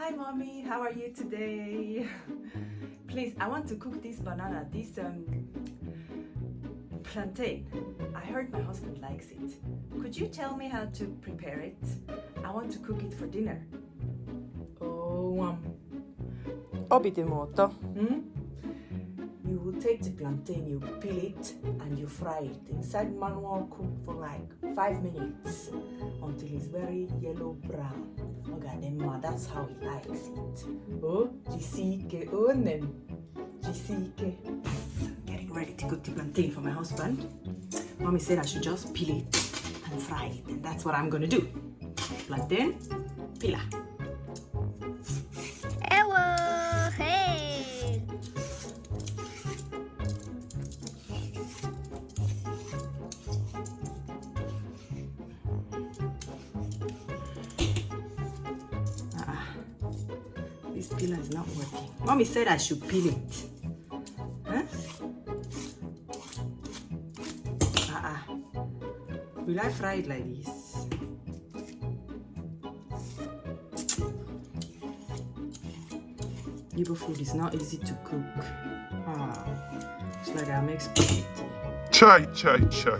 Hi mommy, how are you today? Please, I want to cook this banana, this plantain. I heard my husband likes it. Could you tell me how to prepare it? I want to cook it for dinner. Oh, Obidimoto. You will take the plantain, you peel it, and you fry it inside manual cook for like 5 minutes until it's very yellow brown. Okay, that's how he likes it. Oh, jisike onem. Jisike. Getting ready to cook the plantain for my husband. Mommy said I should just peel it and fry it, and that's what I'm gonna do. Plantain, pila. Hello, hey. This peeler is not working. Mommy said I should peel it. Huh? Will I fry it like this? Igbo food is not easy to cook. It's like I make spaghetti. Chai, chai, chai.